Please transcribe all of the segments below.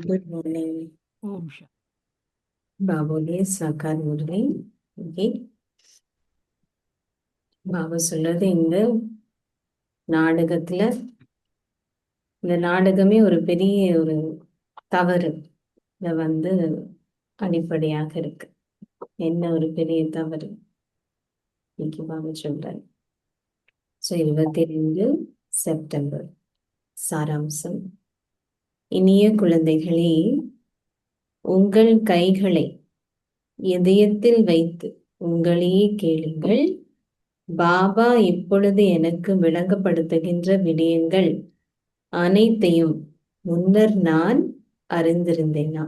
Good morning. ஓம் Shah பாபுடைய சாக்கார் Murali. Okay, Baba சொல்றது இந்த நாடகத்துல, இந்த நாடகமே ஒரு பெரிய ஒரு தவறு அடிப்படையாக இருக்கு. என்ன ஒரு பெரிய தவறு இன்னைக்கு பாபா சொல்றாரு. 22 செப்டம்பர் சாராம்சம். இனிய குழந்தைகளே, உங்கள் கைகளை இதயத்தில் வைத்து உங்களையே கேளுங்கள். பாபா இப்பொழுது எனக்கு விளங்கப்படுத்துகின்ற விடயங்கள் அனைத்தையும் முன்னர் நான் அறிந்திருந்தேனா?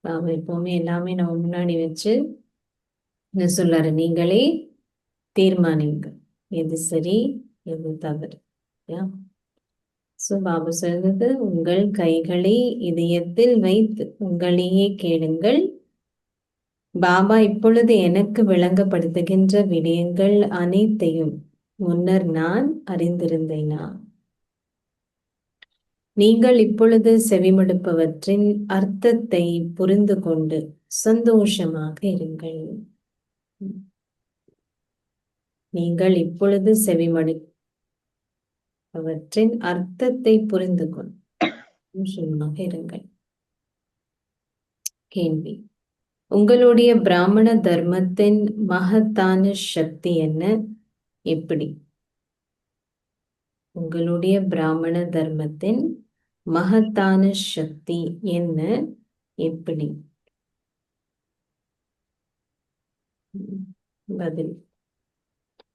பாபா எப்பவுமே எல்லாமே நம்ம முன்னாடி வச்சு என்ன சொல்றாரு, நீங்களே தீர்மானிங்க எது சரி எது தவறு. பாபா சொல்றது, உங்கள் கைகளை இதயத்தில் வைத்து உங்களையே கேளுங்கள். பாபா இப்பொழுது எனக்கு விளங்கப்படுத்துகின்ற விடயங்கள் அனைத்தையும் முன்னர் நான் அறிந்திருந்தேனா? நீங்கள் இப்பொழுது செவிமடுப்பவற்றின் அர்த்தத்தை புரிந்து கொண்டு சந்தோஷமாக இருங்கள். நீங்கள் இப்பொழுது செவிமடுப்பவற்றின் அர்த்தத்தை புரிந்து கொண்டு சந்தோஷமாக இருங்கள். கேள்வி: உங்களுடைய பிராமண தர்மத்தின் மகத்தான சக்தி என்ன? எப்படி? உங்களுடைய பிராமண தர்மத்தின் மகத்தான சக்தி என்ன? எப்படி? பதில்: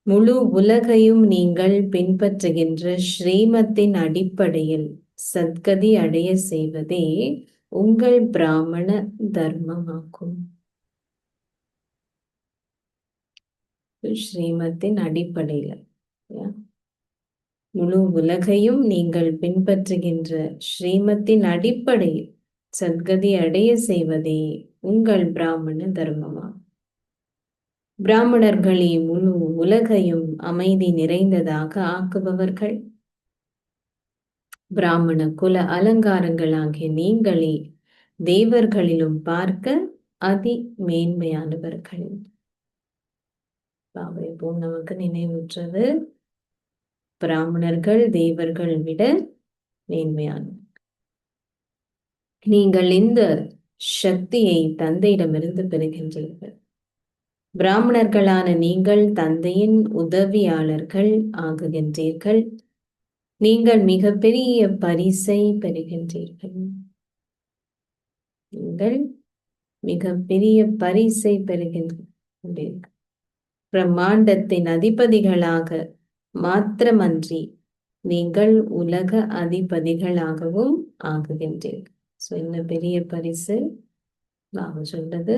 முழு உலகையும் நீங்கள் பின்பற்றுகின்ற ஸ்ரீமத்தின் அடிப்படையில் சத்கதி அடைய செய்வதே உங்கள் பிராமண தர்மமாகும். ஸ்ரீமத்தின் அடிப்படையில் முழு உலகையும் நீங்கள் பின்பற்றுகின்ற ஸ்ரீமத்தின் அடிப்படையில் சத்கதி அடைய செய்வதே உங்கள் பிராமண தர்மமாகும். பிராமணர்களே முழு உலகையும் அமைதி நிறைந்ததாக ஆக்குபவர்கள். பிராமண குல அலங்காரங்களாகிய நீங்களே தேவர்களிலும் பார்க்க அதி மேன்மையானவர்கள். பாபா இப்போ நமக்கு நினைவுற்றது, பிராமணர்கள் தேவர்கள் விட மேன்மையான. நீங்கள் இந்த சக்தியை தந்தையிடமிருந்து பெறுகின்றீர்கள். பிராமணர்களான நீங்கள் தந்தையின் உதவியாளர்கள் ஆகுகின்றீர்கள். நீங்கள் மிகப்பெரிய பரிசை பெறுகின்றீர்கள். நீங்கள் மிகப்பெரிய பரிசை பெறுகின்றீர்கள். பிரம்மாண்டத்தின் அதிபதிகளாக மாத்திரமன்றி நீங்கள் உலக அதிபதிகளாகவும் ஆகுகின்றீர்கள். என்ன பெரிய பரிசு பாபா சொல்றது,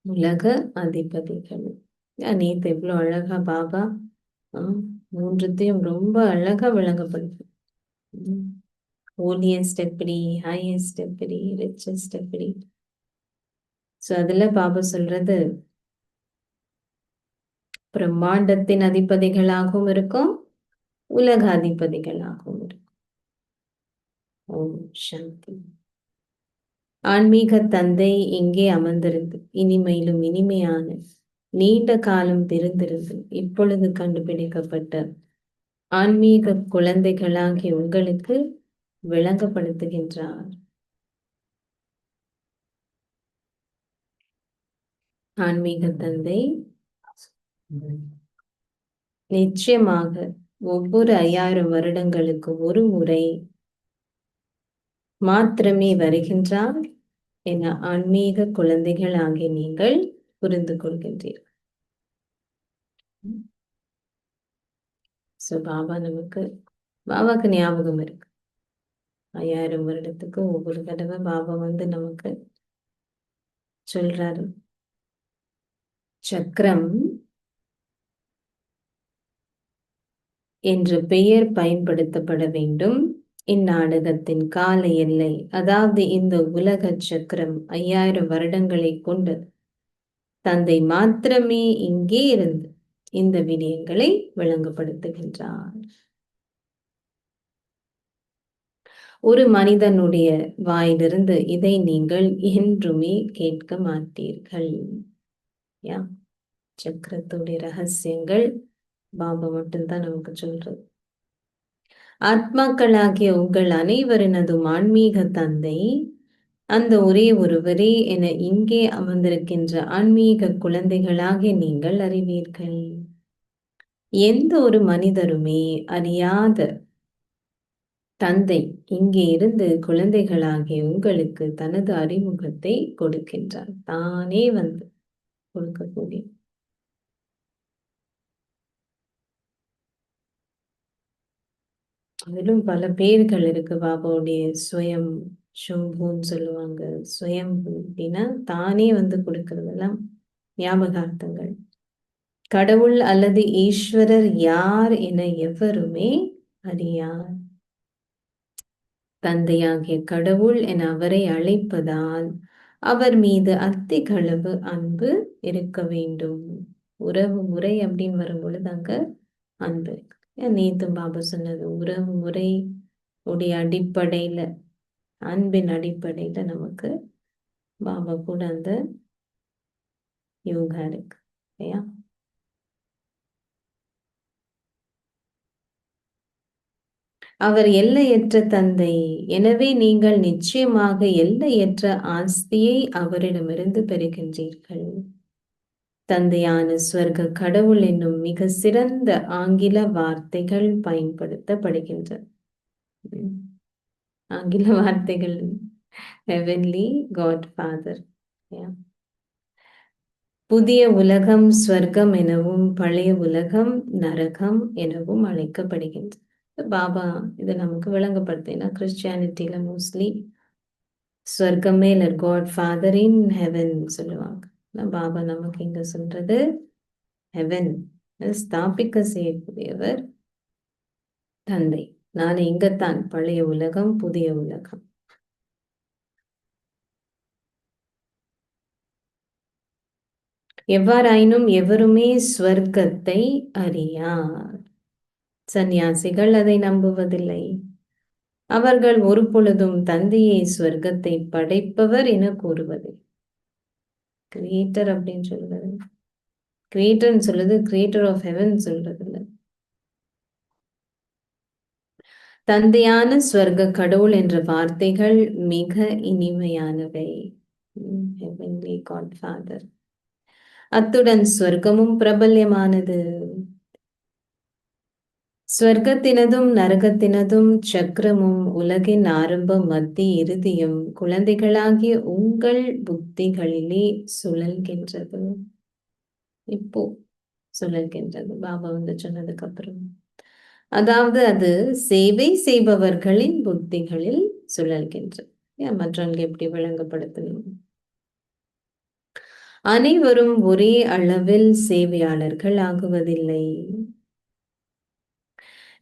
உலக அதிபதிகள். நேத்து எவ்வளவு அழகா பாபா மூன்றுத்தையும் ரொம்ப அழகா விளங்கப்படுது. ஹோலியஸ்ட் எப்படி, ஹையஸ்ட் எப்படி, ரிச்சஸ்ட் எப்படி. அதுல பாபா சொல்றது, பிரம்மாண்டத்தின் அதிபதிகளாகவும் இருக்கும், உலக அதிபதிகளாகவும் இருக்கும். ஓம் சாந்தி. ஆன்மீக தந்தை இங்கே அமர்ந்திருந்து இனிமையிலும் இனிமையான நீண்ட காலம் தெரிந்திருந்து இப்பொழுது கண்டுபிடிக்கப்பட்ட ஆன்மீக குழந்தைகளாகிய உங்களுக்கு விளங்கப்படுத்துகின்றார். ஆன்மீக தந்தை நிச்சயமாக ஒவ்வொரு 5000 வருடங்களுக்கு ஒரு முறை மாத்திரமே வருகின்றார் என ஆன்மீக குழந்தைகள் ஆகிய நீங்கள் புரிந்து கொள்கின்றீர்கள். பாபாக்கு ஞாபகம் இருக்கு, 5000 வருடத்துக்கு ஒவ்வொரு தடவை பாபா நமக்கு சொல்றாரு, சக்கரம் என்ற பெயர் பயன்படுத்தப்பட வேண்டும். இந்நாடகத்தின் கால எல்லை, அதாவது இந்த உலக சக்கரம் 5000 வருடங்களை கொண்டு தந்தை மாத்திரமே இங்கே இருந்து இந்த விடயங்களை விளங்கப்படுத்துகின்றார். ஒரு மனிதனுடைய வாயிலிருந்து இதை நீங்கள் என்றுமே கேட்க மாட்டீர்கள். யா சக்கரத்துடைய ரகசியங்கள் பாபா மட்டும்தான் நமக்கு சொல்றது. ஆத்மாக்களாகிய உங்கள் அனைவரினதும் ஆன்மீக தந்தை அந்த ஒரே ஒருவரே என இங்கே அமர்ந்திருக்கின்ற ஆன்மீக குழந்தைகளாகிய நீங்கள் அறிவீர்கள். எந்த ஒரு மனிதருமே அறியாத தந்தை இங்கே இருந்து குழந்தைகளாகிய உங்களுக்கு தனது அறிமுகத்தை கொடுக்கின்றார். தானே வந்து கொடுக்கக்கூடிய. அதிலும் பல பேர்கள் இருக்கு. பாபாவுடைய சுயம் ஷம்புன்னு சொல்லுவாங்க. சுயம் அப்படின்னா தானே வந்து கொடுக்கறதெல்லாம் ஞாபகார்த்தங்கள். கடவுள் அல்லது ஈஸ்வரர் யார் என எவருமே அறியார். தந்தையாகிய கடவுள் என அவரை அழைப்பதால் அவர் மீது அதிகளவு அன்பு இருக்க வேண்டும். உறவு முறை அப்படின்னு வரும்பொழுது அங்க அன்பு. நேத்து பாபா சொன்னது உறவு முறை உடைய அடிப்படையில, அன்பின் அடிப்படையில நமக்கு பாபா கூட அந்த யோகா இருக்கு இல்லையா? அவர் எல்லையற்ற தந்தை. எனவே நீங்கள் நிச்சயமாக எல்லையற்ற ஆஸ்தியை அவரிடமிருந்து பெறுகின்றீர்கள். தந்தையான ஸ்வர்க கடவுள் என்னும் மிக சிறந்த ஆங்கில வார்த்தைகள் பயன்படுத்தப்படுகின்றன. ஆங்கில வார்த்தைகள் ஹெவன்லி காட் ஃபாதர். புதிய உலகம் ஸ்வர்க்கம் எனவும் பழைய உலகம் நரகம் எனவும் அழைக்கப்படுகின்றது. பாபா இதை நமக்கு விளங்கப்படுத்தினா கிறிஸ்டியானிட்டியில மோஸ்ட்லி ஸ்வர்க்கமே இல்லை, காட் ஃபாதர் இன் ஹெவன் சொல்லுவாங்க. பாபா நமக்கு இங்க சொல்றது ஹெவன் ஸ்தாபிக்க செய்யக்கூடியவர் தந்தை. நான் இங்கத்தான் பழைய உலகம் புதிய உலகம். எவ்வாறாயினும் எவருமே ஸ்வர்க்கத்தை அறியார். சந்நியாசிகள் அதை நம்புவதில்லை. அவர்கள் ஒரு பொழுதும் தந்தையை ஸ்வர்க்கத்தை படைப்பவர் என கூறுவது. கிரியேட்டர் அப்படின்னு சொல்றது, கிரியேட்டர்னு சொல்லுது, கிரியேட்டர் ஆஃப் ஹெவன் சொல்றது இல்லை. தந்தையான ஸ்வர்க கடவுள் என்ற வார்த்தைகள் மிக இனிமையானவை. Heavenly God father. அத்துடன் ஸ்வர்க்கமும் பிரபல்யமானது. ஸ்வர்க்கத்தினதும் நரகத்தினதும் சக்கரமும் உலகின் ஆரம்பம் மத்தி இறுதியும் குழந்தைகளாகிய உங்கள் புத்திகளிலே சுழல்கின்றது. இப்போ சுழல்கின்றது பாபா வந்து சொன்னதுக்கு அப்புறம். அதாவது அது சேவை செய்பவர்களின் புத்திகளில் சுழல்கின்றது. மற்றவங்க எப்படி விளங்கப்படுத்தணும்? அனைவரும் ஒரே அளவில் சேவையாளர்கள் ஆகுவதில்லை.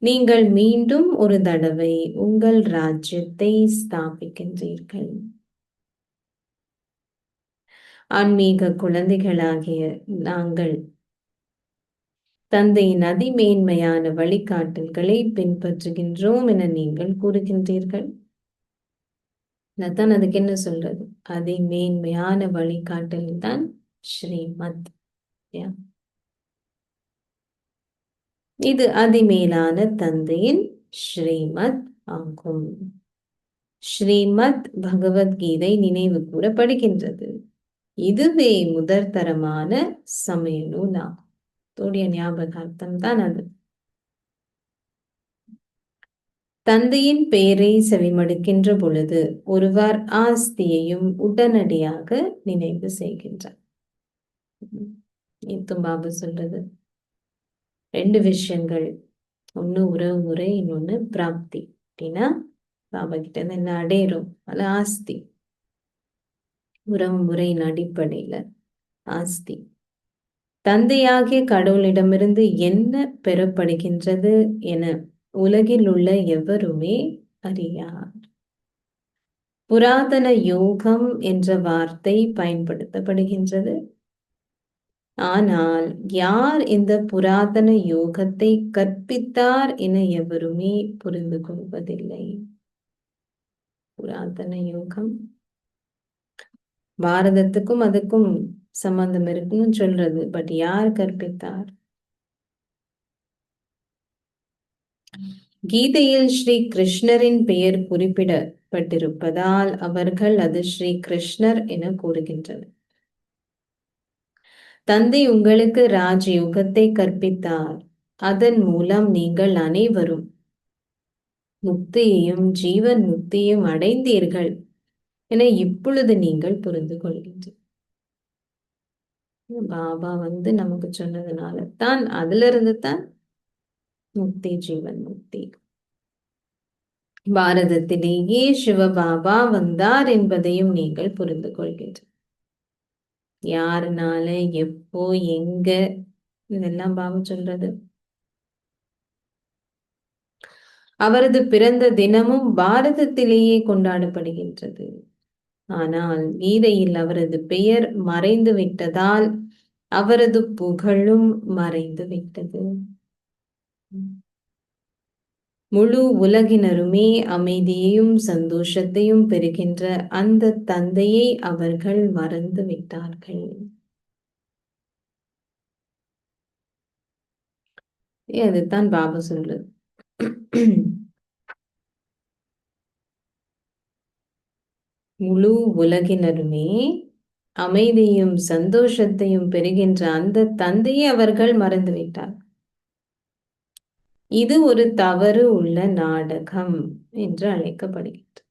நீங்கள் மீண்டும் ஒரு தடவை உங்கள் ராஜ்யத்தை ஸ்தாபிக்கின்றீர்கள். ஆன்மீக குழந்தைகளாகிய நாங்கள் தந்தையின் அதிமேன்மையான வழிகாட்டல்களை பின்பற்றுகின்றோம் என நீங்கள் கூறுகின்றீர்கள். அதுதான் அதுக்கு என்ன சொல்றது? அதிமேன்மையான வழிகாட்டல் தான் ஸ்ரீமத். இது அதிமேலான தந்தையின் ஸ்ரீமத் ஆகும். ஸ்ரீமத் பகவத்கீதை நினைவு கூறப்படுகின்றது. இதுவே முதற்தரமான சமய நூலாகும். ஞாபகார்த்தம் தான் அது. தந்தையின் பெயரை செவிமடுக்கின்ற பொழுது ஒருவர் ஆஸ்தியையும் உடனடியாக நினைவு செய்கின்றார். பாபா சொல்றது 2 விஷயங்கள். ஒண்ணு உறவு முறை, இன்னொன்னு பிராப்தி. அப்படின்னா பாபா கிட்ட இருந்து என்ன அடையிறோம், அது ஆஸ்தி. உறவு முறையின் அடிப்படையில ஆஸ்தி. தந்தையாகிய கடவுளிடமிருந்து என்ன பெறப்படுகின்றது என உலகில் உள்ள எவருமே அறியார். புராதன யோகம் என்ற வார்த்தை பயன்படுத்தப்படுகின்றது. ஆனால் யார் இந்த புராதன யோகத்தை கற்பித்தார் என எவருமே புரிந்து கொள்வதில்லை. புராதன யோகம் பாரதத்துக்கும் அதுக்கும் சம்பந்தம் இருக்குன்னு சொல்றது. பட் யார் கற்பித்தார்? கீதையில் ஸ்ரீ கிருஷ்ணரின் பெயர் குறிப்பிடப்பட்டிருப்பதால் அவர்கள் அது ஸ்ரீ கிருஷ்ணர் என கூறுகின்றனர். தந்தை உங்களுக்கு ராஜயோகத்தை கற்பித்தார். அதன் மூலம் நீங்கள் அனைவரும் முக்தியையும் ஜீவன் முக்தியையும் அடைந்தீர்கள் என இப்பொழுது நீங்கள் புரிந்து கொள்கின்றீர்கள். பாபா நமக்கு சொன்னதுனால தான், அதுல இருந்து தான் முக்தி, ஜீவன் முக்தி. பாரதத்திலேயே சிவபாபா வந்தார் என்பதையும் நீங்கள் புரிந்து கொள்கின்றீர்கள். யாருனால, எப்போ, எங்க, இதெல்லாம் பாபா சொல்றது. அவரது பிறந்த தினமும் பாரதத்திலேயே கொண்டாடப்படுகின்றது. ஆனால் கீதையில் அவரது பெயர் மறைந்து விட்டதால் அவரது புகழும் மறைந்து விட்டது. முழு உலகினருமே அமைதியையும் சந்தோஷத்தையும் பெறுகின்ற அந்த தந்தையை அவர்கள் மறந்து விட்டார்கள். அதுதான் பாபா சொல்றது. முழு உலகினருமே அமைதியும் சந்தோஷத்தையும் பெறுகின்ற அந்த தந்தையை அவர்கள் மறந்துவிட்டார். இது ஒரு தவறு உள்ள நாடகம் என்று அழைக்கப்படுகிறது.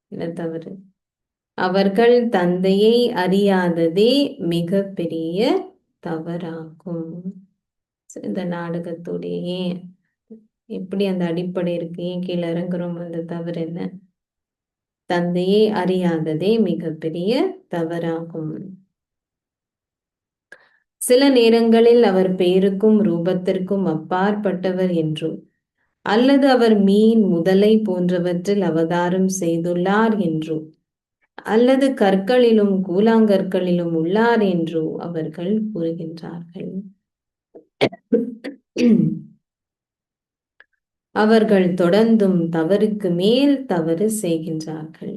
இந்த தவறு அவர்கள் தந்தையை அறியாததே மிக பெரிய தவறாகும். இந்த நாடகத்துடைய எப்படி அந்த அடிப்படை இருக்கு, ஏன் கீழே இறங்குறோம், அந்த தவறு என்ன? தந்தையை அறியாததே மிகப்பெரிய தவறாகும். சில நேரங்களில் அவர் பெயருக்கும் ரூபத்திற்கும் அப்பாற்பட்டவர் என்றும், அல்லது அவர் மீன், முதலை போன்றவற்றில் அவதாரம் செய்துள்ளார் என்றும், அல்லது கற்களிலும் கூழாங்கற்களிலும் உள்ளார் என்றோ அவர்கள் கூறுகின்றார்கள். அவர்கள் தொடர்ந்தும் தவறுக்கு மேல் தவறு செய்கின்றார்கள்.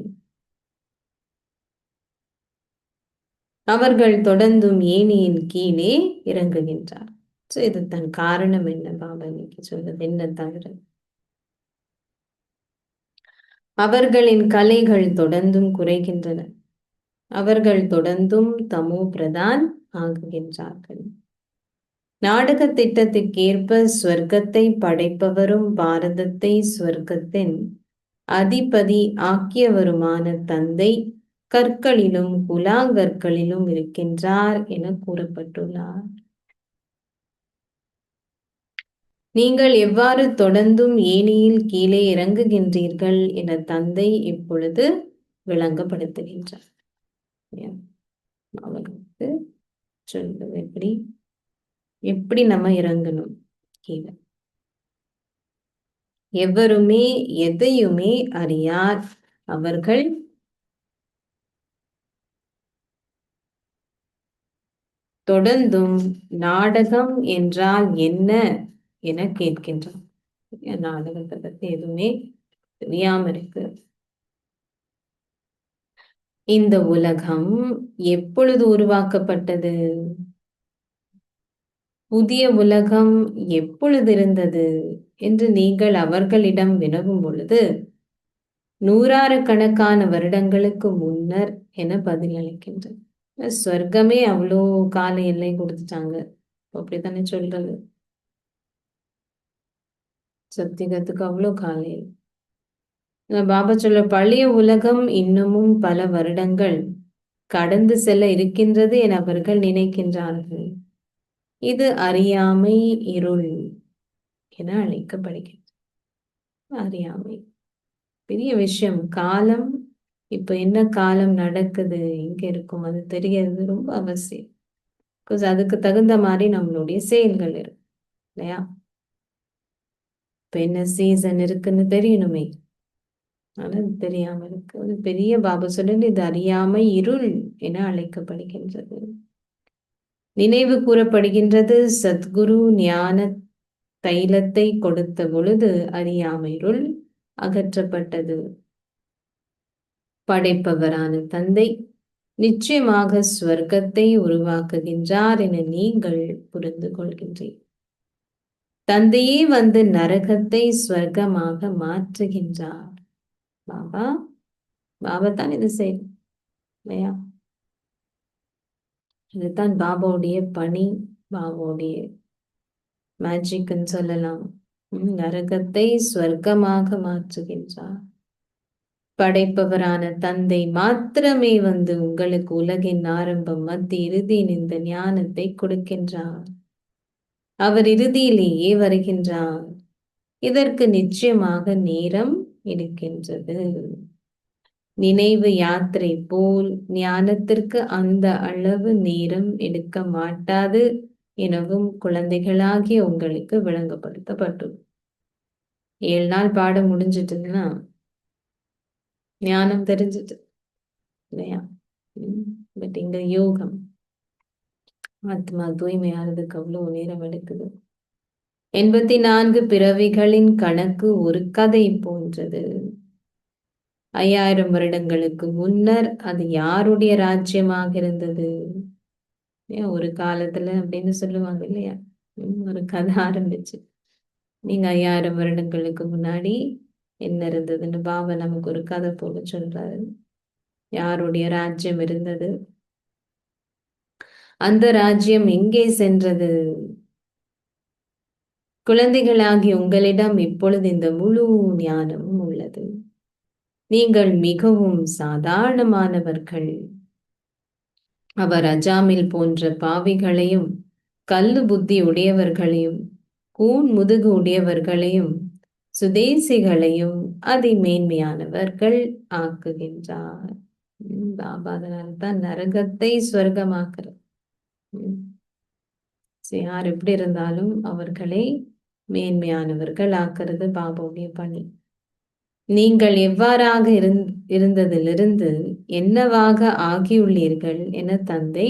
அவர்கள் தொடர்ந்தும் ஏணியின் கீழே இறங்குகின்றார். இது தன் காரணம் என்ன? பாபா இன்னைக்கு சொல்றது என்ன தவறு? அவர்களின் கலைகள் தொடர்ந்தும் குறைகின்றன. அவர்கள் தொடர்ந்தும் தமோ பிரதான் ஆகுகின்றார்கள். நாடக திட்டத்திற்கேற்ப ஸ்வர்க்கத்தை படைப்பவரும் பாரதத்தை ஸ்வர்க்கத்தின் அதிபதி ஆக்கியவருமான தந்தை கற்களிலும் கூழாங்கற்களிலும் இருக்கின்றார் என கூறப்பட்டுள்ளார். நீங்கள் எவ்வாறு தொடர்ந்தும் ஏணியில் கீழே இறங்குகின்றீர்கள் என தந்தை இப்பொழுது விளங்கப்படுத்துகின்றார். அவருக்கு சொல்வது எப்படி நம்ம இறங்கணும் கீழே. எவருமே எதையுமே அறியார். அவர்கள் தொடர்ந்தும் நாடகம் என்றால் என்ன என கேட்கின்றார். நாடகத்தை பத்தி எதுவுமே தெரியாம இருக்கு. இந்த உலகம் எப்பொழுது உருவாக்கப்பட்டது? புதிய உலகம் எப்பொழுது இருந்தது என்று நீங்கள் அவர்களிடம் வினவும் பொழுது, நூறாயிரக்கணக்கான வருடங்களுக்கு முன்னர் என பதில் அளிக்கின்றனர். ஸ்வர்க்கமே அவ்வளோ கால எல்லை கொடுத்துட்டாங்க, அப்படித்தானே சொல்றது. சத்தியத்துக்கு அவ்வளோ கால எல்லை. பாபா சொல்ல பழைய உலகம் இன்னமும் பல வருடங்கள் கடந்து செல்ல இருக்கின்றது என அவர்கள் நினைக்கின்றார்கள். இது அறியாமை, இருள் என அழைக்கப்படுகிறது. அறியாமை பெரிய விஷயம். காலம், இப்ப என்ன காலம் நடக்குது, எங்க இருக்கும், அது தெரியறது ரொம்ப அவசியம். அதுக்கு தகுந்த மாதிரி நம்மளுடைய செயல்கள் இருக்கு இல்லையா? இப்ப என்ன சீசன் இருக்குன்னு தெரியணுமே, ஆனா தெரியாம இருக்கு. அது பெரிய பாபா சொல்ல, இது அறியாமை, இருள் என அழைக்கப்படுகின்றது. நினைவு கூறப்படுகின்றது, சத்குரு ஞான தைலத்தை கொடுத்த பொழுது அறியாமை இருள் அகற்றப்பட்டது. படைப்பவரான தந்தை நிச்சயமாக ஸ்வர்க்கத்தை உருவாக்குகின்றார் என நீங்கள் புரிந்து கொள்கின்றீர். தந்தையே வந்து நரகத்தை ஸ்வர்க்கமாக மாற்றுகின்றார். பாபா பாபா தான் இது செய்யும் இல்லையா? இதுதான் பாபாவுடைய பணி, பாபாவுடைய மேஜிக்ன்னு சொல்லலாம். நரகத்தை ஸ்வர்க்கமாக மாற்றுகின்றார். படைப்பவரான தந்தை மாத்திரமே வந்து உங்களுக்கு உலகின் ஆரம்பம், மத்திய, இறுதியின் இந்த ஞானத்தை கொடுக்கின்றார். அவர் இறுதியிலேயே வருகின்றார். இதற்கு நிச்சயமாக நேரம் இருக்கின்றது. நினைவு யாத்திரை போல் ஞானத்திற்கு அந்த அளவு நேரம் எடுக்க மாட்டாது எனவும் குழந்தைகளாகிய உங்களுக்கு விளங்கப்படுத்தப்பட்டது. 7 நாள் பாடம் முடிஞ்சிட்டுன்னா ஞானம் தெரிஞ்சிட்டு இல்லையா? பட் இங்க யோகம், ஆத்மா தூய்மையானதுக்கு அவ்வளவு நேரம் எடுக்குது. 84 பிறவிகளின் கணக்கு ஒரு கதை போன்றது. 5000 வருடங்களுக்கு முன்னர் அது யாருடைய ராஜ்யமாக இருந்தது? ஒரு காலத்துல அப்படின்னு சொல்லுவாங்க இல்லையா? ஒரு கதை ஆரம்பிச்சு நீங்க 5000 வருடங்களுக்கு முன்னாடி என்ன இருந்ததுன்னு பாபா நமக்கு ஒரு கதை போல சொல்றாரு. யாருடைய ராஜ்யம் இருந்தது? அந்த ராஜ்யம் எங்கே சென்றது? குழந்தைகளாகி உங்களிடம் இப்பொழுது இந்த முழு ஞானமும் உள்ளது. நீங்கள் மிகவும் சாதாரணமானவர்கள். அவர் அஜாமில் போன்ற பாவிகளையும், கல்லு புத்தி உடையவர்களையும், கூன் முதுகு உடையவர்களையும், சுதேசிகளையும் அதிமேன்மையானவர்கள் ஆக்குகின்றார். பாபா அதனால்தான் நரகத்தை ஸ்வர்க்கமாக்குறார். யார் எப்படி இருந்தாலும் அவர்களை மேன்மையானவர்கள் ஆக்குறது பாபாவுடைய பணி. நீங்கள் எவ்வாறாக இருந்ததிலிருந்து என்னவாக ஆகியுள்ளீர்கள் என தந்தை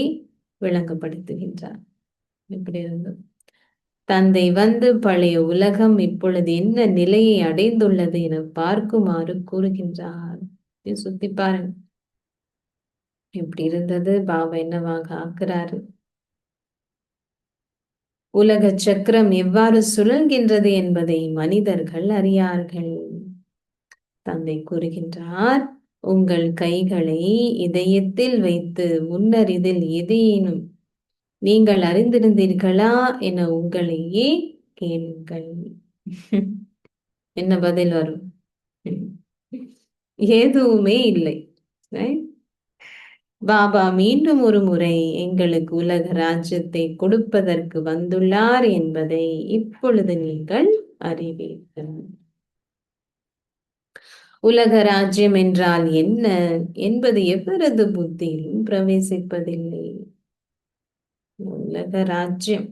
விளங்கப்படுத்துகின்றார். எப்படி இருந்தது? தந்தை வந்து பழைய உலகம் இப்பொழுது என்ன நிலையை அடைந்துள்ளது என பார்க்குமாறு கூறுகின்றார். சுத்தி பாருங்க, எப்படி இருந்தது, பாபா என்னவாக ஆக்குறாரு. உலக சக்கரம் எவ்வாறு சுழல்கின்றது என்பதை மனிதர்கள் அறியார்கள். தந்தை கூறுகின்றார், உங்கள் கைகளை இதயத்தில் வைத்து முன்னர் இதில் எதையேனும் நீங்கள் அறிந்திருந்தீர்களா என உங்களையே கேளுங்கள். என்ன பதில் வரும்? எதுவுமே இல்லை. பாபா மீண்டும் ஒரு முறை எங்களுக்கு உலக ராஜ்யத்தை கொடுப்பதற்கு வந்துள்ளார் என்பதை இப்பொழுது நீங்கள் அறிவீர்கள். உலக ராஜ்யம் என்றால் என்ன என்பது எவரது புத்தியிலும் பிரவேசிப்பதில்லை. உலக ராஜ்யம்,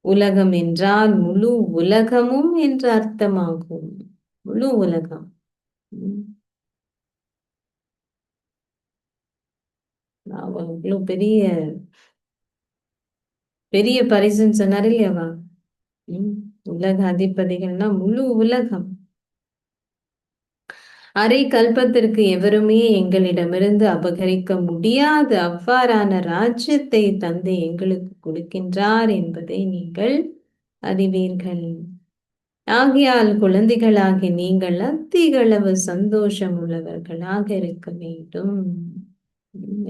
உலகம் என்றால் முழு உலகமும் என்று அர்த்தமாகும். முழு உலகம். அவ்வளவு பெரிய பெரிய பரிசுன்னு சொன்னார் இல்லையாவா? உலக அதிபதிகள்னா முழு உலகம். அரை கல்பத்திற்கு எவருமே எங்களிடமிருந்து அபகரிக்க முடியாத அவ்வாறான ராஜ்யத்தை தந்தை எங்களுக்கு கொடுக்கின்றார் என்பதை நீங்கள் அறிவீர்கள். ஆகையால் குழந்தைகளாகி நீங்கள் அதிகளவு சந்தோஷம் உள்ளவர்களாக இருக்க வேண்டும்.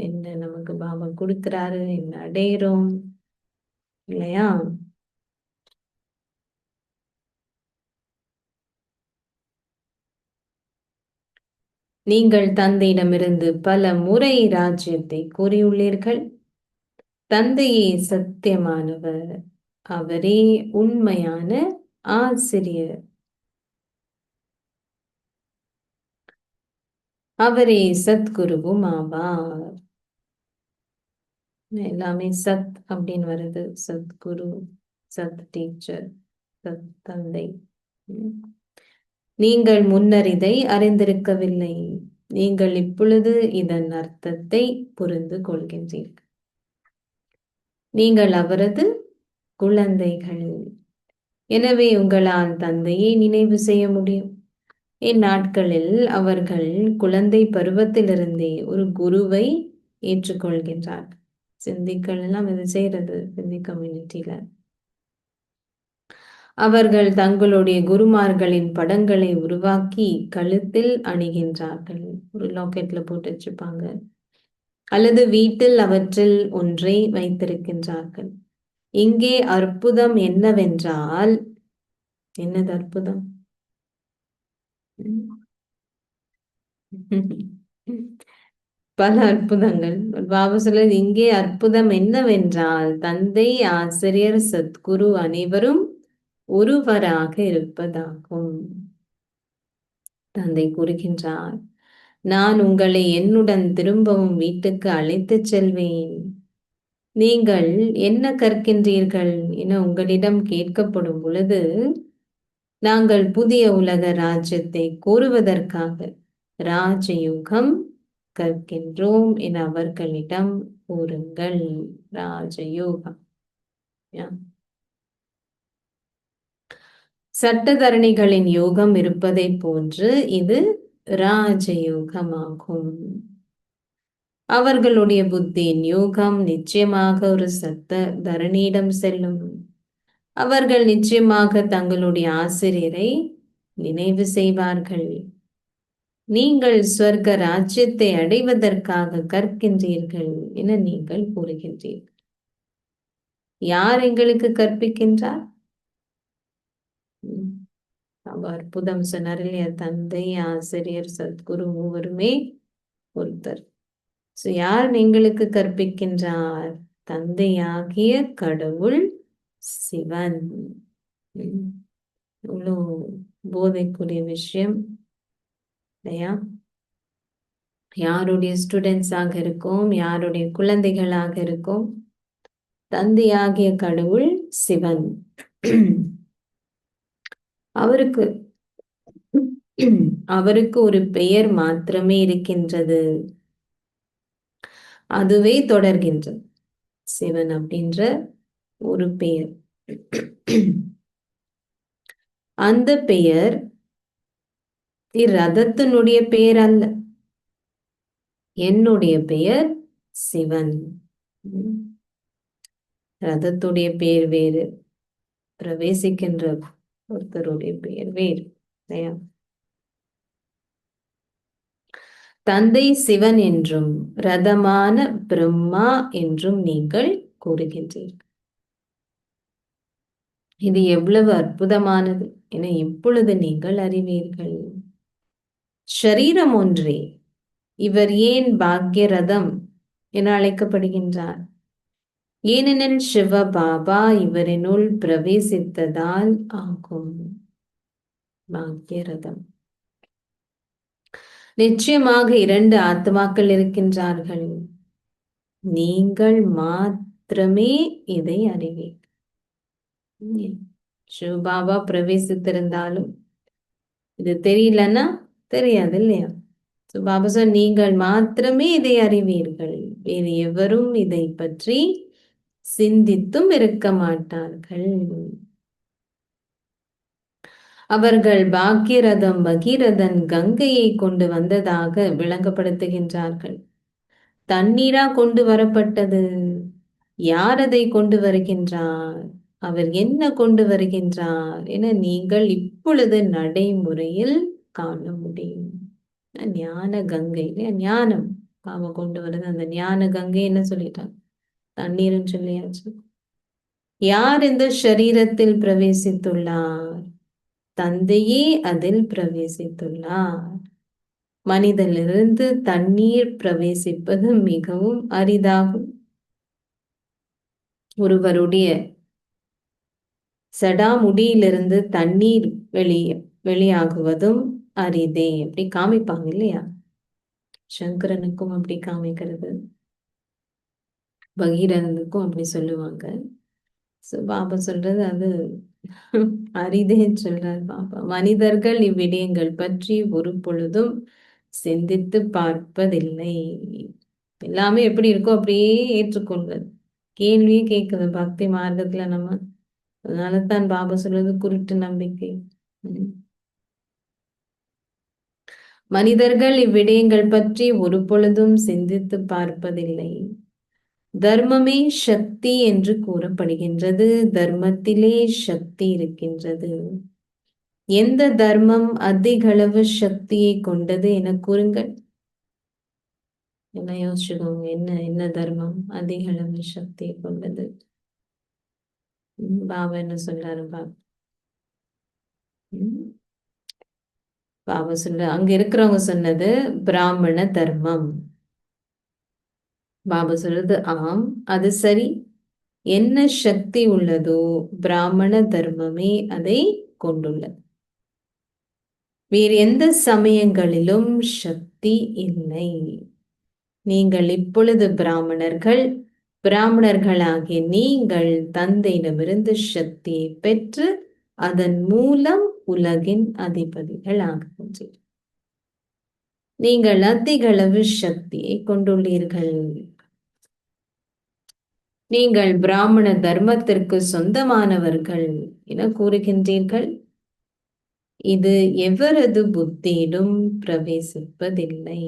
என்ன நமக்கு பாபா கொடுக்கிறாரு, என்ன அடையிறோம் இல்லையா? நீங்கள் தந்தையிடமிருந்து பல முறை ராஜ்யத்தை கூறியுள்ளீர்கள். தந்தையே சத்தியமானவர், அவரே உண்மையான ஆசிரியர், அவரே சத்குருவும் ஆவார். எல்லாமே சத் அப்படின்னு வருது. சத்குரு, சத் டீச்சர், சத் தந்தை. நீங்கள் முன்னர் இதை அறிந்திருக்கவில்லை. நீங்கள் இப்பொழுது இதன் அர்த்தத்தை புரிந்து கொள்கின்றீர்கள். நீங்கள் அவரது குழந்தைகள். எனவே உங்களால் தந்தையை நினைவு செய்ய முடியும். இந்நாட்களில் அவர்கள் குழந்தை பருவத்திலிருந்தே ஒரு குருவை ஏற்றுக்கொள்கின்றார். சிந்திக்கள் எல்லாம் இது செய்யறது சிந்தி கம்யூனிட்டியில. அவர்கள் தங்களுடைய குருமார்களின் படங்களை உருவாக்கி கழுத்தில் அணிகின்றார்கள். ஒரு லாக்கெட்ல போட்டு வச்சுப்பாங்க, அல்லது வீட்டில் அவற்றில் ஒன்றை வைத்திருக்கின்றார்கள். இங்கே அற்புதம் என்னவென்றால், என்னது அற்புதம்? பல அற்புதங்கள். பாபா சொல்றது, இங்கே அற்புதம் என்னவென்றால் தந்தை, ஆசிரியர், சத்குரு அனைவரும் ஒருவராக இருப்பதாகும். தந்தை கூறுகின்றார், நான் உங்களை என்னுடன் திரும்பவும் வீட்டுக்கு அழைத்துச் செல்வேன். நீங்கள் என்ன கற்கின்றீர்கள் என உங்களிடம் கேட்கப்படும் பொழுது, நாங்கள் புதிய உலக ராஜ்யத்தை கோருவதற்காக ராஜயோகம் கற்கின்றோம் என அவர்களிடம் கூறுங்கள். ராஜயோகம். சட்டத்தரணிகளின் யோகம் இருப்பதை போன்று இது ராஜயோகமாகும். அவர்களுடைய புத்தியின் யோகம் நிச்சயமாக ஒரு சட்ட தரணியிடம் செல்லும். அவர்கள் நிச்சயமாக தங்களுடைய ஆசிரியரை நினைவு செய்வார்கள். நீங்கள் ஸ்வர்க்க ராஜ்யத்தை அடைவதற்காக கற்கின்றீர்கள் என நீங்கள் கூறுகின்றீர்கள். யார் எங்களுக்கு கற்பிக்கின்றார்? அற்புதம் சொன்னார் இல்லையா? தந்தை, ஆசிரியர், சத்குரு மூவருமே ஒருத்தர். யார் எங்களுக்கு கற்பிக்கின்றார்? தந்தையாகிய கடவுள் சிவன். இவ்வளோ போதைக்குரிய விஷயம் இல்லையா? யாருடைய ஸ்டூடெண்ட்ஸாக இருக்கும், யாருடைய குழந்தைகளாக இருக்கும்? தந்தையாகிய கடவுள் சிவன். அவருக்கு ஒரு பெயர் மாத்திரமே இருக்கின்றது, அதுவே தொடர்கின்றது. சிவன் அப்படின்ற ஒரு பெயர். அந்த பெயர் ரதத்தினுடைய பெயர் அல்ல. என்னுடைய பெயர் சிவன். ரதத்துடைய பெயர் வேறு, பிரவேசிக்கின்ற ஒருத்தருடைய பெயர் வேறு. தந்தை சிவன் என்றும் ரதமான பிரம்மா என்றும் நீங்கள் கூறுகின்றீர்கள். இது எவ்வளவு அற்புதமானது என இப்பொழுது நீங்கள் அறிவீர்கள். ஷரீரம் ஒன்றே. இவர் ஏன் பாக்ய ரதம் என அழைக்கப்படுகின்றார்? ஏனெனில் சிவ பாபா இவரினுள் பிரவேசித்ததால் ஆகும். பாக்ய ரதம். நிச்சயமாக 2 ஆத்மாக்கள் இருக்கின்றார்கள். நீங்கள் மாத்திரமே இதை அறிவீர்கள். சிவபாபா பிரவேசித்திருந்தாலும் இது தெரியலன்னா தெரியாது இல்லையா? பாபா சார், நீங்கள் மாத்திரமே இதை அறிவீர்கள், வேறு எவரும் இதை பற்றி சிந்தித்தும் இருக்க மாட்டார்கள். அவர்கள் பாக்கியரதம் பகீரதன் கங்கையை கொண்டு வந்ததாக விளங்கப்படுத்துகின்றார்கள். தண்ணீரா கொண்டு வரப்பட்டது? யார் அதை கொண்டு வருகின்றார்? அவர் என்ன கொண்டு வருகின்றார் என நீங்கள் இப்பொழுது நடைமுறையில் காண முடியும். ஞான கங்கை, ஞானம் பாவ கொண்டு வருது. அந்த ஞான கங்கை என்ன சொல்லிட்டாங்க? தண்ணீர்னு சொல்லியாச்சு. யார் இந்த சரீரத்தில் பிரவேசித்துள்ளார்? தந்தையே அதில் பிரவேசித்துள்ளார். மனிதனிலிருந்து தண்ணீர் பிரவேசிப்பது மிகவும் அரிதாகும். ஒருவருடைய சடாமுடியிலிருந்து தண்ணீர் வெளியாகுவதும் அரிதே. அப்படி காமிப்பாங்க இல்லையா? சங்கரனுக்கும் அப்படி காமிக்கிறது, பகீரனுக்கும் அப்படி சொல்லுவாங்க. பாபா சொல்றது அது அரிதே சொல்றார் பாபா. மனிதர்கள் இவ்விடயங்கள் பற்றி ஒரு பொழுதும் சிந்தித்து பார்ப்பதில்லை. எல்லாமே எப்படி இருக்கோ அப்படியே ஏற்றுக்கொள்வது. கேள்வியே கேட்குது பக்தி மார்க்கத்துல. நம்ம அதனாலதான் பாபா சொல்றது குருட்டு நம்பிக்கை. மனிதர்கள் இவ்விடயங்கள் பற்றி ஒரு பொழுதும் சிந்தித்து பார்ப்பதில்லை. தர்மமே சக்தி என்று கூறப்படுகின்றது. தர்மத்திலே சக்தி இருக்கின்றது. எந்த தர்மம் அதிகளவு சக்தியை கொண்டது என கூறுங்கள். என்ன யோசிச்சுக்கோங்க, என்ன என்ன தர்மம் அதிகளவு சக்தியை கொண்டது? பாபா என்ன சொல்றாரு பாபா சொல்ற அங்க இருக்கிறவங்க சொன்னது பிராமண தர்மம். பாபா சொல்றது ஆம், அது சரி. என்ன சக்தி உள்ளதோ பிராமண தர்மமே அதை கொண்டுள்ளது. வேறு எந்த சமயங்களிலும் சக்தி இல்லை. நீங்கள் இப்பொழுது பிராமணர்கள். பிராமணர்களாகிய நீங்கள் தந்தையிடமிருந்து சக்தியை பெற்று அதன் மூலம் உலகின் அதிபதிகள் ஆகுகின்றீர்கள். நீங்கள் அதிகளவு சக்தியை கொண்டுள்ளீர்கள். நீங்கள் பிராமண தர்மத்திற்கு சொந்தமானவர்கள் என கூறுகின்றீர்கள். இது எவரது புத்தியிலும் பிரவேசிப்பதில்லை.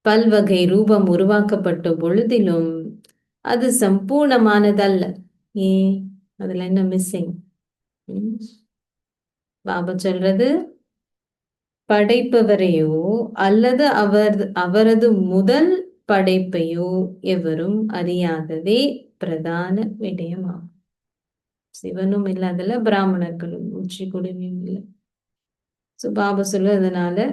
பல்வகை ரூபம் உருவாக்கப்பட்ட பொழுதிலும் அது சம்பூர்ணமானதல்ல. ஏன்? அதுல என்ன மிஸ்ஸிங்? பாபா சொல்றது படைப்பவரையோ அல்லது அவரது முதல் படைப்பையோ எவரும் அறியாததே பிரதான விடயமாகும். சிவனும் இல்லாதல, பிராமணர்களும் உச்சி குடுமையும் இல்லை. பாபா சொல்றதுனால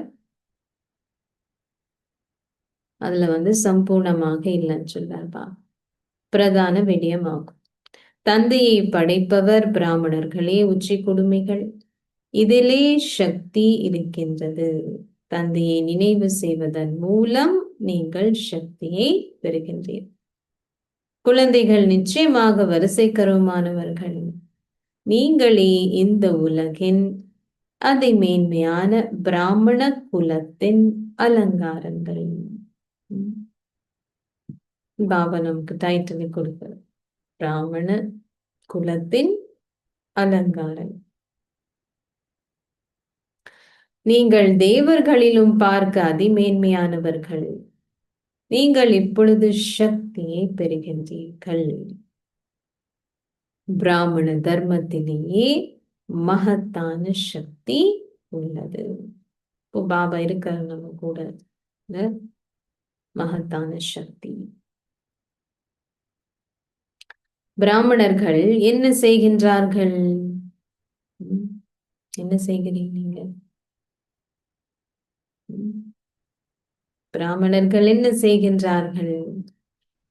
அதுல சம்பூர்ணமாக இல்லைன்னு சொல்றார். பிரதான விடயமாகும். தந்தையை படைப்பவர் பிராமணர்களே உச்சி குடுமிகள். இதிலே சக்தி இருக்கின்றது. தந்தையை நினைவு செய்வதன் மூலம் நீங்கள் சக்தியை பெறுகின்றீர்கள். குழந்தைகள் நிச்சயமாக வரிசைக்கரமானவர்கள். நீங்களே இந்த உலகின் அதிமேன்மையான பிராமண குலத்தின் அலங்காரங்கள். பாபா நமக்கு டைட்டில் கொடுக்கிறார், பிராமண குலத்தின் அலங்காரம். நீங்கள் தேவர்களிலும் பார்க்க அதிமேன்மையானவர்கள். நீங்கள் இப்பொழுது சக்தியை பெறுகின்றீர்கள். பிராமண தர்மத்திலேயே மகத்தான சக்தி உள்ளது. இப்போ பாபா இருக்காரு நம்ம கூட. மகத்தான சக்தி. பிராமணர்கள் என்ன செய்கின்றார்கள்? என்ன செய்கிறீங்க நீங்க? பிராமணர்கள் என்ன செய்கின்றார்கள்?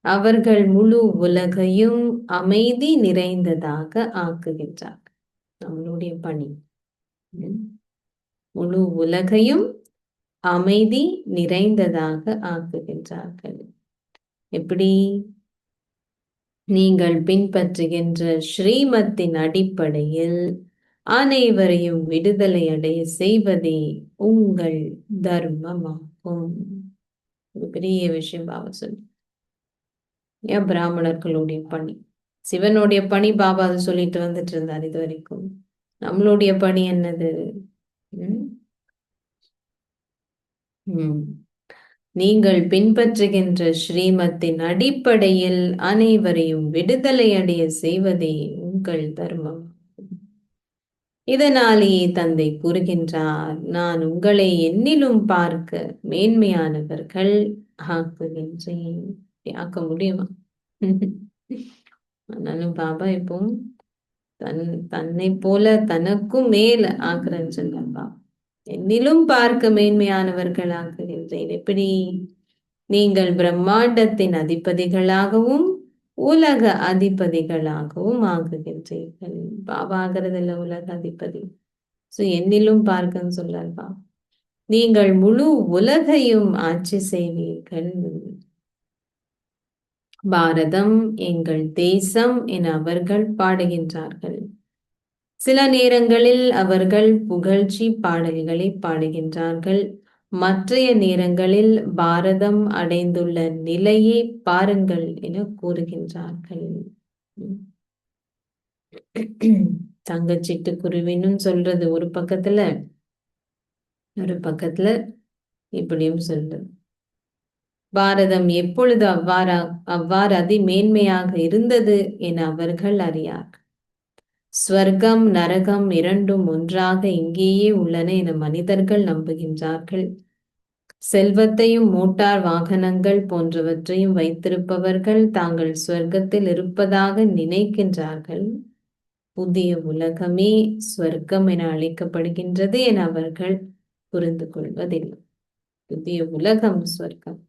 அவர்கள் முழு உலகையும் அமைதி நிறைந்ததாக ஆக்குகின்றார்கள். நம்மளுடைய பணி முழு உலகையும் அமைதி நிறைந்ததாக ஆக்குகின்றார்கள். எப்படி? நீங்கள் பின்பற்றுகின்ற ஸ்ரீமத்தின் அடிப்படையில் அனைவரையும் விடுதலை அடைய செய்வதே உங்கள் தர்மமாகும். ஒரு பெரிய விஷயம் பாபா சொல்லு. ஏன் பிராமணர்களுடைய பணி, சிவனுடைய பணி பாபா அது சொல்லிட்டு வந்துட்டு இருந்தார் இது வரைக்கும். நம்மளுடைய பணி என்னது? நீங்கள் பின்பற்றுகின்ற ஸ்ரீமத்தின் அடிப்படையில் அனைவரையும் விடுதலை அடைய செய்வதே உங்கள் தர்மம். இதனாலேயே தந்தை கூறுகின்றார், நான் உங்களை என்னிலும் பார்க்க மேன்மையானவர்கள் ஆக்குகின்றேன். ஆக்க முடியுமா? ஆனாலும் பாபா இப்போ தன்னை போல தனக்கும் மேல ஆக்குறேன்னு சொன்னார். என்னிலும் பார்க்க மேன்மையானவர்கள் ஆக்குகின்றேன். எப்படி? நீங்கள் பிரம்மாண்டத்தின் அதிபதிகளாகவும் உலக அதிபதிகளாகவும் ஆகுகின்றீர்கள். பாபா ஆகிறதில்ல உலக அதிபதி. என்னிலும் பார்க்கன்னு சொல்றாருப்பா. நீங்கள் முழு உலகையும் ஆட்சி செய்வீர்கள். பாரதம் எங்கள் தேசம் என அவர்கள் பாடுகின்றார்கள். சில நேரங்களில் அவர்கள் புகழ்ச்சி பாடல்களை பாடுகின்றார்கள். மற்றைய நேரங்களில் பாரதம் அடைந்துள்ள நிலையை பாருங்கள் என கூறுகின்றார்கள். தங்கச்சிட்டு குருவின்னு சொல்றது ஒரு பக்கத்துல, ஒரு பக்கத்துல இப்படியும் சொல்றது. பாரதம் எப்பொழுது அவ்வாறு அதிமேன்மையாக இருந்தது என அவர்கள் அறியார். ஸ்வர்க்கம் நரகம் இரண்டும் ஒன்றாக இங்கேயே உள்ளன என மனிதர்கள் நம்புகின்றார்கள். செல்வத்தையும் மோட்டார் வாகனங்கள் போன்றவற்றையும் வைத்திருப்பவர்கள் தாங்கள் ஸ்வர்க்கத்தில் இருப்பதாக நினைக்கின்றார்கள். புதிய உலகமே ஸ்வர்க்கம் என அழைக்கப்படுகின்றது என அவர்கள் புரிந்து கொள்வதில்லை. புதிய உலகம் ஸ்வர்க்கம்.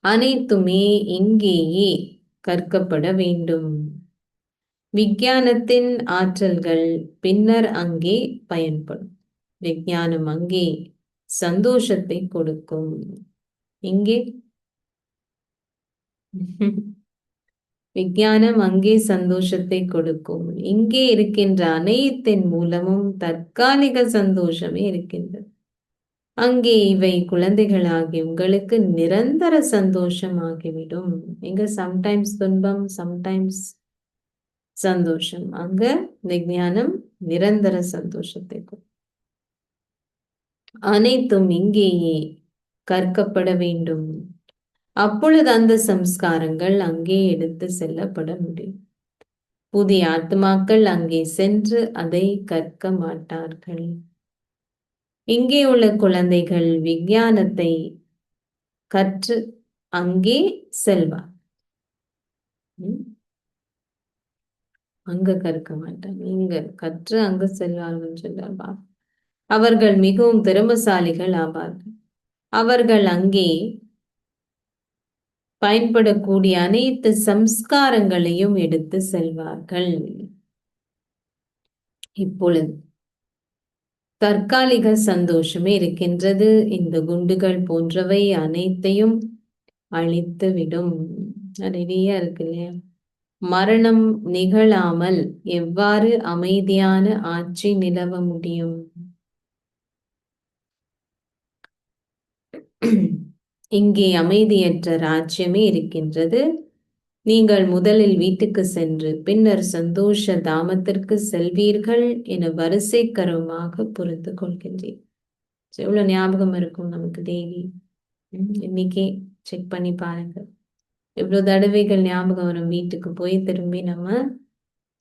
அனைத்துமே இங்கேயே கற்கப்பட வேண்டும். விஞ்ஞானத்தின் ஆற்றல்கள் பின்னர் அங்கே பயன்படும். விஞ்ஞானம் அங்கே சந்தோஷத்தை கொடுக்கும். இங்கே விஞ்ஞானம் அங்கே சந்தோஷத்தை கொடுக்கும். இங்கே இருக்கின்ற அனைத்தின் மூலமும் தற்காலிக சந்தோஷமே இருக்கின்றது. அங்கே இவை குழந்தைகளாகி உங்களுக்கு நிரந்தர சந்தோஷம் ஆகிவிடும். இங்க சம்டைம்ஸ் துன்பம், சம்டைம்ஸ் சந்தோஷம். அங்க விஞ்ஞானம் நிரந்தர சந்தோஷத்தை கொடுக்கும். அனைத்தும் இங்கேயே கற்கப்பட வேண்டும். அப்பொழுது அந்த சம்ஸ்காரங்கள் அங்கே எடுத்து செல்லப்பட முடியும். புதிய ஆத்மாக்கள் அங்கே சென்று அதை கற்க மாட்டார்கள். இங்கே உள்ள குழந்தைகள் விஞ்ஞானத்தை கற்று அங்கே செல்வார். அங்க கற்க மாட்டாங்க, இங்க கற்று அங்கு செல்வார்கள் சொல்வார். அவர்கள் மிகவும் திறமசாலிகள் ஆவார்கள். அவர்கள் அங்கே பயன்படக்கூடிய அனைத்து சம்ஸ்காரங்களையும் எடுத்து செல்வார்கள். இப்பொழுது தற்காலிக சந்தோஷமே இருக்கின்றது. இந்த குண்டுகள் போன்றவை அனைத்தையும் அழித்து விடும். நிறைய இருக்கு இல்லையா? மரணம் நிகழாமல் எவ்வாறு அமைதியான ஆட்சி நிலவ முடியும்? இங்கே அமைதியற்ற ராஜ்யமே இருக்கின்றது. நீங்கள் முதலில் வீட்டுக்கு சென்று பின்னர் சந்தோஷ தாமத்திற்கு செல்வீர்கள் என வரிசைக்கரமாக புரிந்து கொள்கின்றேன். எவ்வளவு ஞாபகம் இருக்கும் நமக்கு டெய்லி? இன்னைக்கே செக் பண்ணி பாருங்க. எவ்வளவு தடவைகள் ஞாபகம் வரும்? வீட்டுக்கு போய் திரும்பி நம்ம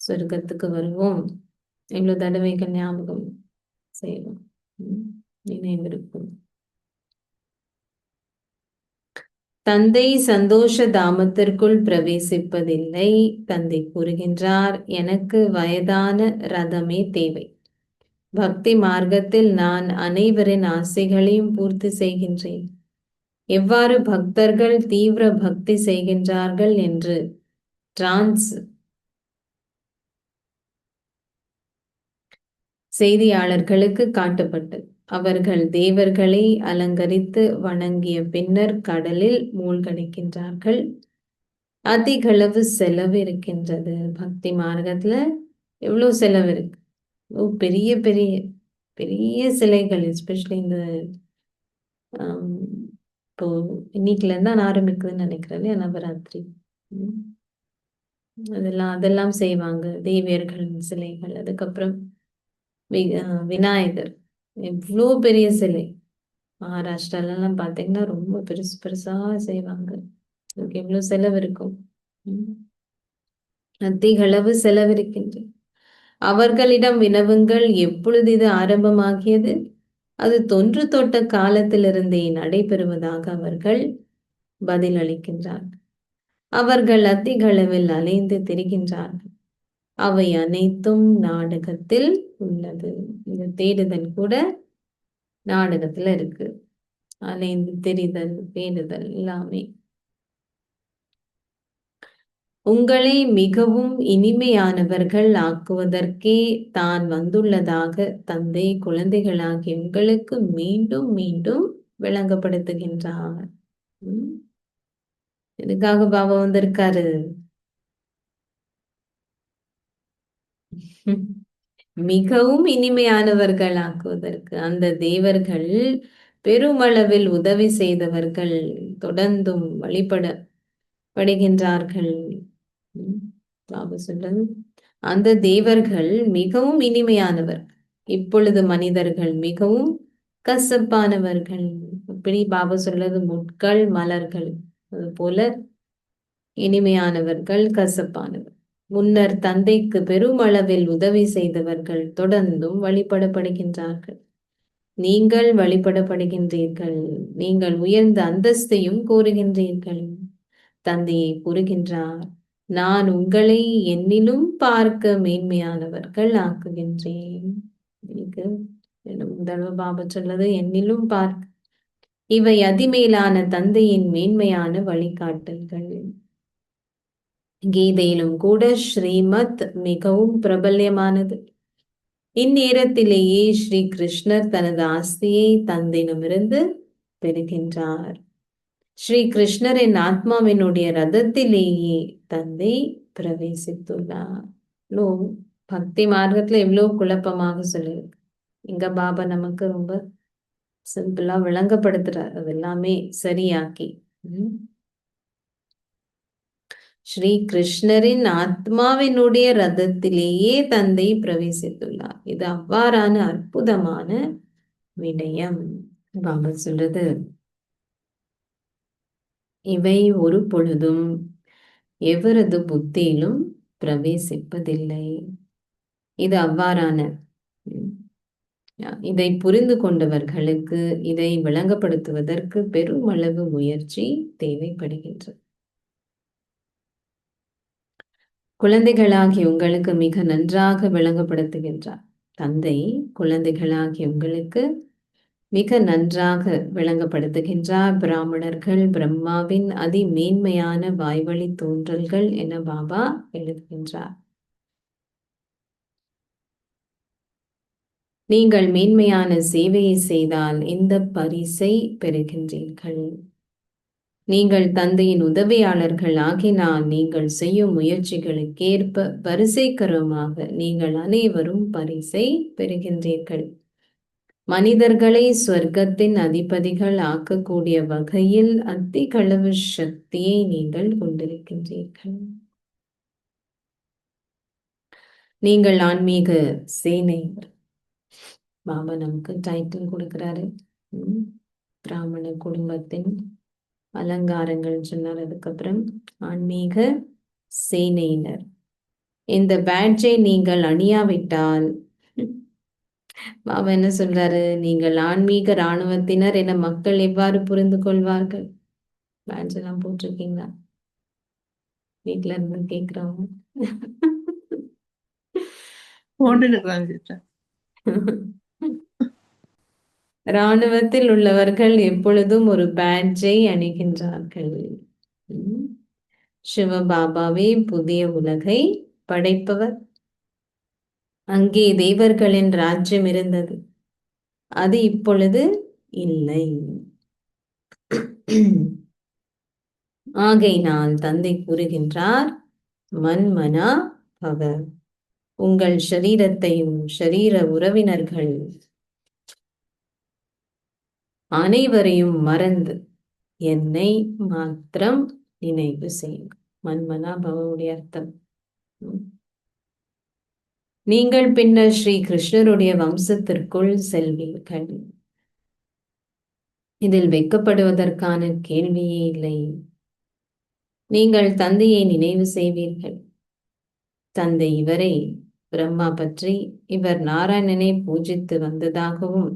சொர்க்கத்துக்கு வருவோம். எவ்வளவு தடவைகள் ஞாபகம் செய்வோம், நினைவிருக்கும். தந்தை சந்தோஷ தாமத்திற்குள் பிரவேசிப்பதில்லை. தந்தை கூறுகின்றார், எனக்கு வயதான ரதமே தேவை. பக்தி மார்க்கத்தில் நான் அனைவரின் ஆசைகளையும் பூர்த்தி செய்கின்றேன். எவ்வாறு பக்தர்கள் தீவிர பக்தி செய்கின்றார்கள் என்று டிரான்ஸ் செய்தியாளர்களுக்கு காட்டப்பட்டது. அவர்கள் தேவர்களை அலங்கரித்து வணங்கிய பின்னர் கடலில் மூழ்கடிக்கின்றார்கள். அதிகளவு செலவு இருக்கின்றது. பக்தி மார்க்கத்துல எவ்வளவு செலவு இருக்கு? பெரிய பெரிய பெரிய சிலைகள், எஸ்பெஷலி இந்த இப்போ இன்னைக்குல இருந்தா ஆரம்பிக்குதுன்னு நினைக்கிறேன், நவராத்திரி. அதெல்லாம் செய்வாங்க, தேவியர்களின் சிலைகள். அதுக்கப்புறம் விநாயகர் எவ்வளோ பெரிய சிலை. மகாராஷ்டிராலாம் பார்த்தீங்கன்னா ரொம்ப பெருசு பெருசா செய்வாங்க. அதுக்கு எவ்வளவு செலவு இருக்கும்? அதிகளவு செலவிருக்கின்றது. அவர்களிடம் வினவுங்கள், எப்பொழுது இது ஆரம்பமாகியது? அது தொன்று தொட்ட காலத்திலிருந்தே நடைபெறுவதாக அவர்கள் பதில் அளிக்கின்றார்கள். அவர்கள் அதிகளவில் அலைந்து திரிகின்றார்கள். அவை அனைத்தும் நாடகத்தில் உள்ளது. இந்த தேடுதல் கூட நாடகத்துல இருக்கு. அலைந்து தெரிதல், தேடுதல் எல்லாமே. உங்களை மிகவும் இனிமையானவர்கள் ஆக்குவதற்கே தான் வந்துள்ளதாக தந்தை குழந்தைகளாகி உங்களுக்கு மீண்டும் மீண்டும் விளங்கப்படுத்துகின்றார். எதுக்காக பாபா வந்திருக்காரு? மிகவும் இனிமையானவர்கள் ஆக்குவதற்கு அந்த தேவர்கள் பெருமளவில் உதவி செய்தவர்கள் தொடர்ந்தும் வழிபடப்படுகின்றார்கள். பாபா சொல்றது அந்த தேவர்கள் மிகவும் இனிமையானவர், இப்பொழுது மனிதர்கள் மிகவும் கசப்பானவர்கள். இப்படி பாபா சொல்றது முட்கள் மலர்கள், அது போல இனிமையானவர்கள் கசப்பானவர். முன்னர் தந்தைக்கு பெருமளவில் உதவி செய்தவர்கள் தொடர்ந்தும் வழிபடப்படுகின்றார்கள். நீங்கள் வழிபடப்படுகின்றீர்கள், நீங்கள் உயர்ந்த அந்தஸ்தையும் கூறுகின்றீர்கள். தந்தையை கூறுகின்றார், நான் உங்களை என்னிலும் பார்க்க மேன்மையானவர்கள் ஆக்குகின்றேன். பாபா சொல்லது என்னிலும் பார்க்க. இவை அதிமேலான தந்தையின் மேன்மையான வழிகாட்டல்கள். கீதையிலும் கூட ஸ்ரீமத் மிகவும் பிரபல்யமானது. இந்நேரத்திலேயே ஸ்ரீ கிருஷ்ணர் தனது ஆஸ்தியை தந்தையிடமிருந்து பெறுகின்றார். ஸ்ரீ கிருஷ்ணரின் ஆத்மாவினுடைய ரதத்திலேயே தந்தை பிரவேசித்துள்ளார். பக்தி மார்க்கத்துல எவ்வளவு குழப்பமாக சொல்லியிருக்கு. இங்க பாபா நமக்கு ரொம்ப சிம்பிளா விளங்கப்படுத்துறார், அது எல்லாமே சரியாக்கி. ஸ்ரீ கிருஷ்ணரின் ஆத்மாவினுடைய ரதத்திலேயே தந்தை பிரவேசித்துள்ளார். இது அவ்வாறான அற்புதமான விடயம். பாபா சொல்றது, இவை ஒரு பொழுதும் எவரது புத்தியிலும் பிரவேசிப்பதில்லை. இது அவ்வாறான இதை புரிந்து கொண்டவர்களுக்கு இதை விளங்கப்படுத்துவதற்கு பெருமளவு முயற்சி தேவைப்படுகின்றது. குழந்தைகளாகி உங்களுக்கு மிக நன்றாக விளங்கப்படுத்துகின்றார். தந்தை குழந்தைகளாகி உங்களுக்கு மிக நன்றாக விளங்கப்படுத்துகின்றார். பிராமணர்கள் பிரம்மாவின் அதிமேன்மையான வாய்வழி தோன்றல்கள் என பாபா எழுதுகின்றார். நீங்கள் மேன்மையான சேவையை செய்தால் இந்த பரிசை பெறுகின்றீர்கள். நீங்கள் தந்தையின் உதவியாளர்கள் ஆகினால் நீங்கள் செய்யும் முயற்சிகளுக்கேற்ப வரிசைக்கரமாக நீங்கள் அனைவரும் பரிசை பெறுகின்றீர்கள். மனிதர்களை சொர்க்கத்தின் அதிபதிகள் ஆக்கக்கூடிய வகையில் அதிகளவு சக்தியை நீங்கள் கொண்டிருக்கின்றீர்கள். நீங்கள் ஆன்மீக சேனை. பாபா நமக்கு டைட்டில் கொடுக்கிறாரு, பிராமண குடும்பத்தின் அலங்காரங்கள் சொன்னார். அதுக்கப்புறம் ஆன்மீக சேனையினர். இந்த பேட்ஜை நீங்கள் அணியாவிட்டால், பாபா என்ன சொல்றாரு, நீங்கள் ஆன்மீக இராணுவத்தினர் என மக்கள் எவ்வாறு புரிந்து கொள்வார்கள்? பேட்ஜ் எல்லாம் போட்டிருக்கீங்களா? வீட்டுல இருந்து கேக்குறவங்க இராணுவத்தில் உள்ளவர்கள் எப்பொழுதும் ஒரு பேட்ஜை அணிகின்றார்கள். சிவபாபாவே புதிய உலகை படைப்பவர். அங்கே தேவர்களின் ராஜ்யம் இருந்தது, அது இப்பொழுது இல்லை. ஆகையினால் தந்தை கூறுகின்றார், மன்மனா பவ. உங்கள் ஷரீரத்தையும் ஷரீர உறவினர்கள் அனைவரையும் மறந்து என்னை மாத்திரம் நினைவு செய்யுங்கள். மன்மனா பவனுடைய அர்த்தம், நீங்கள் பின்னர் ஸ்ரீ கிருஷ்ணருடைய வம்சத்திற்குள் செல்வீர்கள். இதில் வெட்கப்படுவதற்கான கேள்வியே இல்லை. நீங்கள் தந்தையை நினைவு செய்வீர்கள். தந்தை இவரை பிரம்மா பற்றி இவர் நாராயணனை பூஜித்து வந்ததாகவும்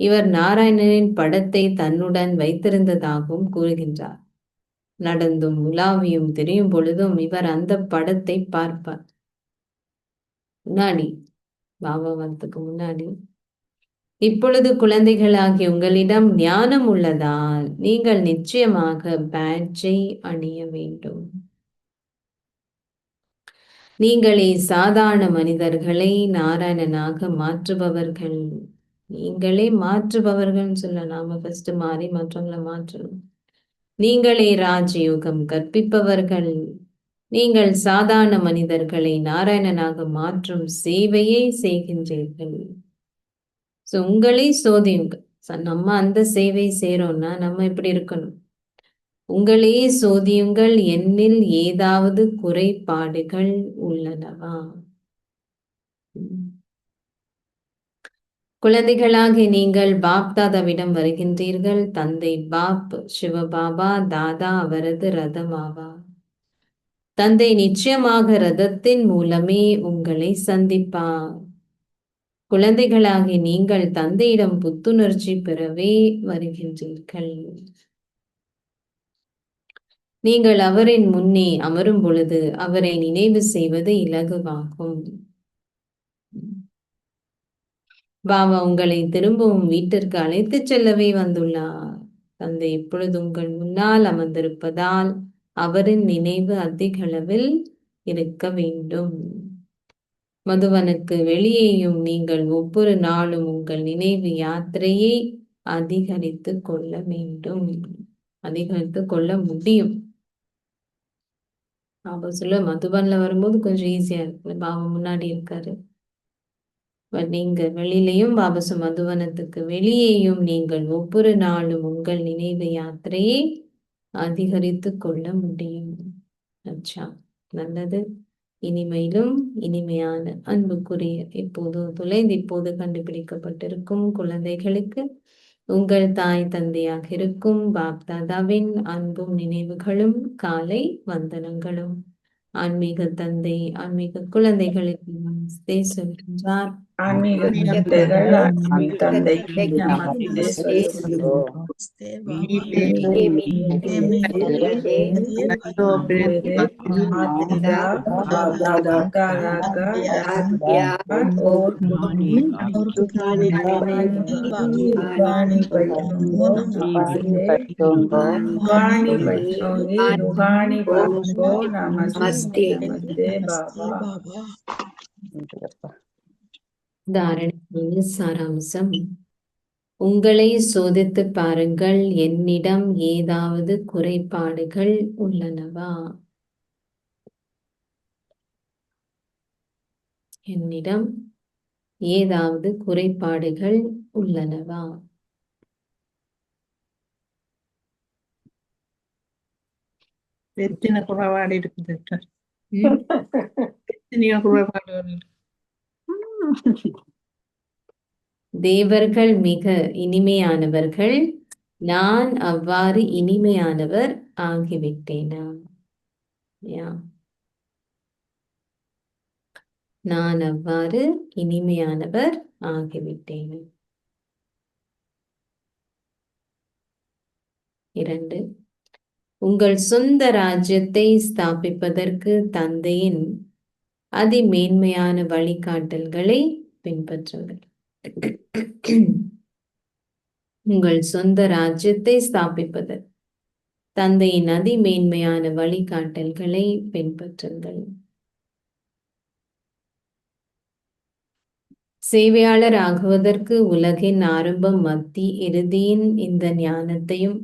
இவர் நாராயணனின் படத்தை தன்னுடன் வைத்திருந்ததாகவும் கூறுகின்றார். நடந்தும் உலாவியும் தெரியும் பொழுதும் இவர் அந்த படத்தை பார்ப்பார். முன்னாடி, பாபாவத்துக்கு முன்னாடி, இப்பொழுது குழந்தைகளாகி உங்களிடம் ஞானம் உள்ளதால் நீங்கள் நிச்சயமாக பேட்ஜை அணிய வேண்டும். நீங்களே சாதாரண மனிதர்களை நாராயணனாக மாற்றுபவர்கள். நீங்களே மாற்றுபவர்கள் சொல்ல, நாம ஃபர்ஸ்ட் மாறி மற்றவங்களை மாற்றணும். நீங்களே ராஜயோகம் கற்பிப்பவர்கள். நீங்கள் சாதாரண மனிதர்களை நாராயணனாக மாற்றும் சேவையை செய்கின்றீர்கள். உங்களை சோதியுங்கள். நம்ம அந்த சேவை செய்யறோம்னா நம்ம எப்படி இருக்கணும்? உங்களே சோதியுங்கள், என்னில் ஏதாவது குறைபாடுகள் உள்ளனவா? குழந்தைகளாகி நீங்கள் பாப் தாதாவிடம் வருகின்றீர்கள். தந்தை பாப் சிவபாபா தாதா அவரது ரதம் ஆவார். தந்தை நிச்சயமாக ரதத்தின் மூலமே உங்களை சந்திப்பார். குழந்தைகளாகி நீங்கள் தந்தையிடம் புத்துணர்ச்சி பெறவே வருகின்றீர்கள். நீங்கள் அவரின் முன்னே அமரும் பொழுது அவரை நினைவு செய்வது இலகுவாகும். பாபா உங்களை திரும்பவும் வீட்டிற்கு அழைத்து செல்லவே வந்துள்ளார். தந்தை இப்பொழுது உங்கள் முன்னால் அமர்ந்திருப்பதால் அவரின் நினைவு அதிக அளவில் இருக்க வேண்டும். மதுவனுக்கு வெளியேயும் நீங்கள் ஒவ்வொரு நாளும் உங்கள் நினைவு யாத்திரையை அதிகரித்து கொள்ள வேண்டும். அதிகரித்து கொள்ள முடியும். பாபா சொல்ல மதுபன்ல வரும்போது கொஞ்சம் ஈஸியா இருக்கு. பாபா முன்னாடி இருக்காரு. நீங்க வெளியிலையும் பாபசு மதுவனத்துக்கு வெளியேயும் நீங்கள் ஒவ்வொரு நாளும் உங்கள் நினைவு யாத்திரையை அதிகரித்து கொள்ள முடியும். அச்சா, நல்லது. இனிமையிலும் இனிமையான அன்புக்குரிய இப்போது தொலைந்து இப்போது கண்டுபிடிக்கப்பட்டிருக்கும் குழந்தைகளுக்கு உங்கள் தாய் தந்தையாக இருக்கும் பாப் தாதாவின் அன்பும் நினைவுகளும் காலை வந்தனங்களும். ஆன்மீக தந்தை ஆன்மீக குழந்தைகளுக்கு நமஸ்தே சொல்கின்றார். ஆன்மீக தந்தைகள் ஆன்மீக தந்தைக்கு நமஸ்தே சொல்கின்றோம். माता दादा का रागा और रूहानी बच्चों रूहानी बच्चों नमस्ते नमस्ते बाबा. தாரணை சாராம்சம். உங்களை சோதித்து பாருங்கள், என்னிடம் ஏதாவது குறைபாடுகள் உள்ளனவா? என்னிடம் ஏதாவது குறைபாடுகள் உள்ளனவா? எத்தனை குறைபாடு இருக்குது? எத்தனையோ குறைபாடு. தேவர்கள் மிக இனிமையானவர்கள், நான் அவ்வாறு இனிமையானவர் ஆகிவிட்டேனா? நான் அவ்வாறு இனிமையானவர் ஆகிவிட்டேன். 2. உங்கள் சொந்த ராஜ்யத்தை ஸ்தாபிப்பதற்கு தந்தையின் அதிமேன்மையான வழிகாட்டல்களை பின்பற்றுங்கள். உங்கள் சொந்த ராஜ்யத்தை ஸ்தாபிப்பதற்கு தந்தையின் அதிமேன்மையான வழிகாட்டல்களை பின்பற்றுங்கள். சேவையாளர் ஆகுவதற்கு உலகின் ஆரம்பம் மத்தி இறுதியின் இந்த ஞானத்தையும்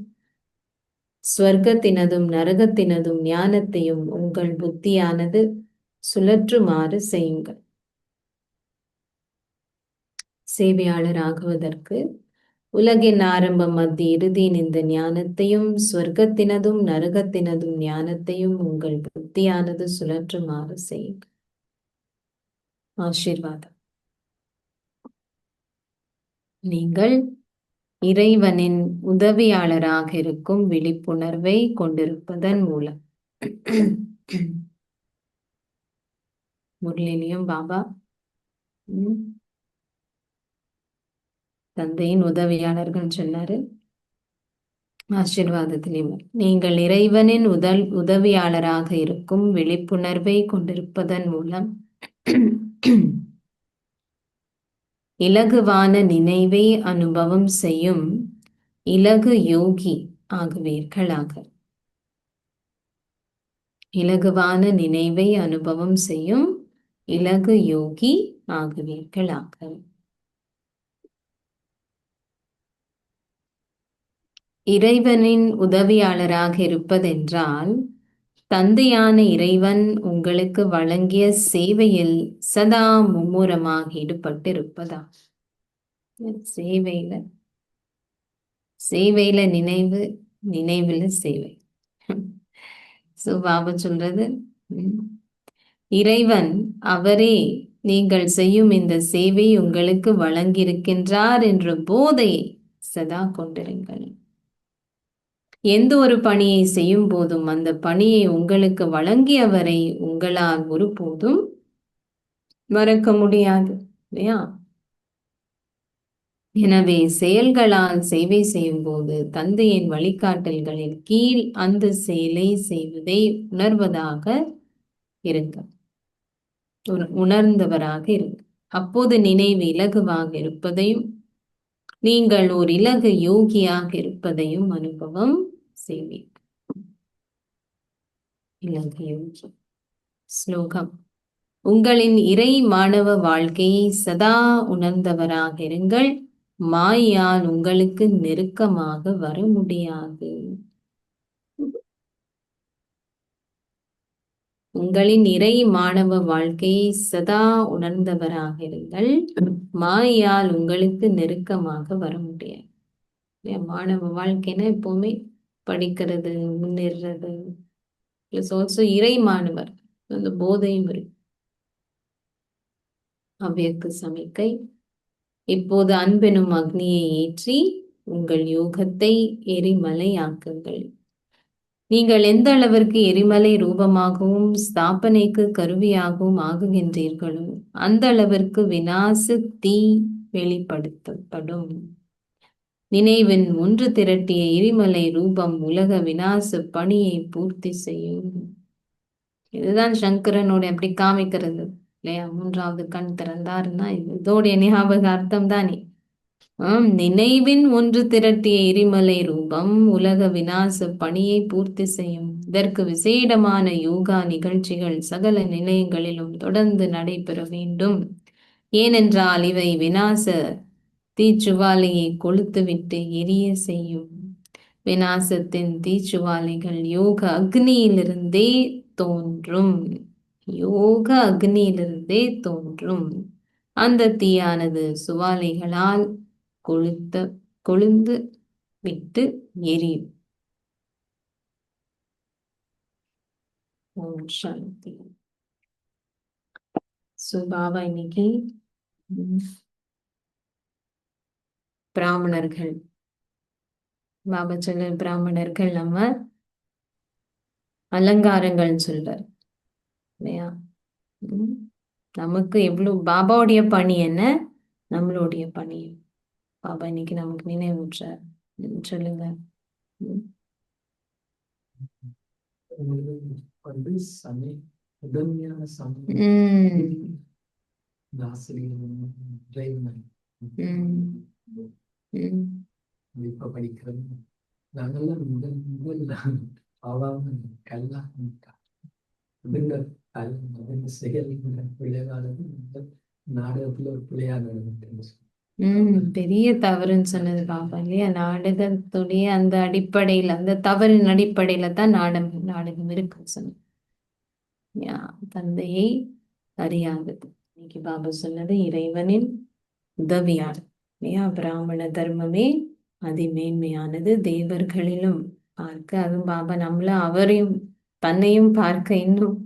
ஸ்வர்க்கத்தினதும் நரகத்தினதும் ஞானத்தையும் உங்கள் புத்தியானது சுழற்றுமாறு செய்யுங்கள். சேவையாளர் ஆகுவதற்கு உலகின் ஆரம்பம் மத்தி இறுதியின் இந்த ஞானத்தையும் ஸ்வர்க்கத்தினதும் நரகத்தினதும் ஞானத்தையும் உங்கள் புத்தியானது சுழற்றுமாறு செய்யுங்கள். ஆசீர்வாதம். நீங்கள் இறைவனின் உதவியாளராக இருக்கும் விழிப்புணர்வை கொண்டிருப்பதன் மூலம் முரளிலையும் பாபா தந்தையின் உதவியாளர்கள் சொன்னாரு. ஆசீர்வாதத்திலையும் நீங்கள் இறைவனின் உதவியாளராக இருக்கும் விழிப்புணர்வை கொண்டிருப்பதன் மூலம் இலகுவான நினைவை அனுபவம் செய்யும் இலகு யோகி ஆகுவீர்களாக. இலகுவான நினைவை அனுபவம் செய்யும் இலகு யோகி ஆகுவீர்களாக. இறைவனின் உதவியாளராக இருப்பதென்றால் தந்தையான இறைவன் உங்களுக்கு வழங்கிய சேவையில் சதா மும்முரமாக ஈடுபட்டிருப்பதா. சேவையில சேவையில நினைவு, நினைவுல சேவை. சோ பாபா சொல்றது, இறைவன் அவரே நீங்கள் செய்யும் இந்த சேவை உங்களுக்கு வழங்கியிருக்கின்றார் என்ற போதையை சதா கொண்டிருங்கள். எந்த ஒரு பணியை செய்யும் போதும் அந்த பணியை உங்களுக்கு வழங்கியவரை உங்களால் ஒருபோதும் மறக்க முடியாது, இல்லையா? எனவே செயல்களால் சேவை செய்யும் போது தந்தையின் வழிகாட்டல்களின் கீழ் அந்த செயலை செய்வதை உணர்வதாக இருங்க, உணர்ந்தவராக இருங்க. அப்போது நினைவு இலகுவாக இருப்பதையும் நீங்கள் ஒரு இலகு யோகியாக இருப்பதையும் அனுபவம் செய்வீர்கள். இலகு யோகி. ஸ்லோகம். உங்களின் இறை மாணவ வாழ்க்கையை சதா உணர்ந்தவராக இருங்கள். மாயால் உங்களுக்கு நெருக்கமாக வர முடியாது. உங்களின் இறை மாணவ வாழ்க்கையை சதா உணர்ந்தவராக இருங்கள். மாயால் உங்களுக்கு நெருக்கமாக வர முடியாது. மாணவ வாழ்க்கைன்னா எப்பவுமே படிக்கிறது, முன்னேறது, பிளஸ் ஆல்சோ இறை மாணவர், அந்த போதையும் இருக்கு. அவ்வியக்கு சமிக்கை. இப்போது அன்பெனும் அக்னியை ஏற்றி உங்கள் யோகத்தை எரிமலையாக்குங்கள். நீங்கள் எந்த அளவிற்கு எரிமலை ரூபமாகவும் ஸ்தாபனைக்கு கருவியாகவும் ஆகுகின்றீர்களோ அந்த அளவிற்கு விநாச தீ வெளிப்படுத்தப்படும். நினைவின் ஒன்று திரட்டிய எரிமலை ரூபம் உலக விநாச பணியை பூர்த்தி செய்யும். இதுதான் சங்கரனோட எப்படி காமிக்கிறது, இல்லையா? மூன்றாவது கண் திறந்தாருன்னா இதோடைய ஞாபக அர்த்தம் தானே. நினைவின் ஒன்று திரட்டிய எரிமலை ரூபம் உலக விநாச பணியை பூர்த்தி செய்யும். இதற்கு விசேடமான யோகா நிகழ்ச்சிகள் சகல நிலையங்களிலும் தொடர்ந்து நடைபெற வேண்டும். ஏனென்றால் இவை விநாச தீச்சுவாலையை கொளுத்துவிட்டு எரிய செய்யும். விநாசத்தின் தீச்சுவாலைகள் யோக அக்னியிலிருந்தே தோன்றும். யோக அக்னியிலிருந்தே தோன்றும். அந்த தீயானது சுவாலைகளால் கொழுந்து விட்டு எரியும். ஓம் சாந்தி. பாபா இன்னைக்கு பிராமணர்கள், பாபா சொல்ல பிராமணர்கள் நம்ம அலங்காரங்கள் சொல்றார், இல்லையா? நமக்கு எவ்வளவு பாபாவுடைய பணி என்ன, நம்மளுடைய பணி பாபா இன்னைக்கு நமக்கு நினைவூற்றார். சொல்லுங்க. படிக்கிறது நாங்கெல்லாம் முதல் நாடகத்துல ஒரு பிள்ளையா நடந்துட்டு பெரிய தவறுன்னு சொன்னது பாபா, இல்லையா? நாடகத்துடைய அந்த அடிப்படையில, அந்த தவறின் அடிப்படையில தான் நாடகம் இருக்குன்னு சொன்ன. தந்தையை அறியாதது. இன்னைக்கு பாபா சொன்னது இறைவனின் உதவியார், இல்லையா? பிராமண தர்மமே அதிமேன்மையானது தேவர்களிலும் பார்க்க. அதுவும் பாபா நம்மள அவரையும் தன்னையும் பார்க்க இன்னும்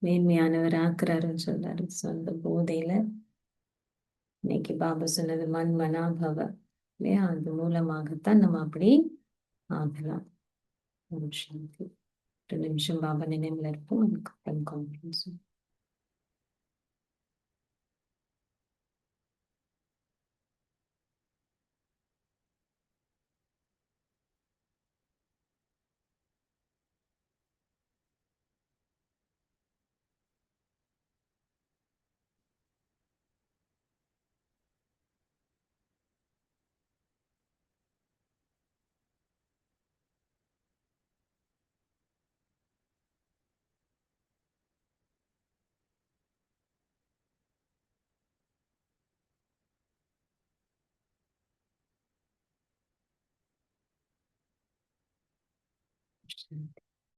மேன்மையானவர் ஆக்குறாருன்னு சொல்றாரு. அந்த போதையில இன்னைக்கு பாபா சொன்னது மண் மனாபவ, இல்லையா? அது மூலமாகத்தான் நம்ம அப்படி ஆகலாம். ஒரு சாந்தி. 2 நிமிஷம் பாபா நினைவுல இருப்போம். அதுக்கப்புறம் கான்ஃபரன்ஸ். சாந்தி.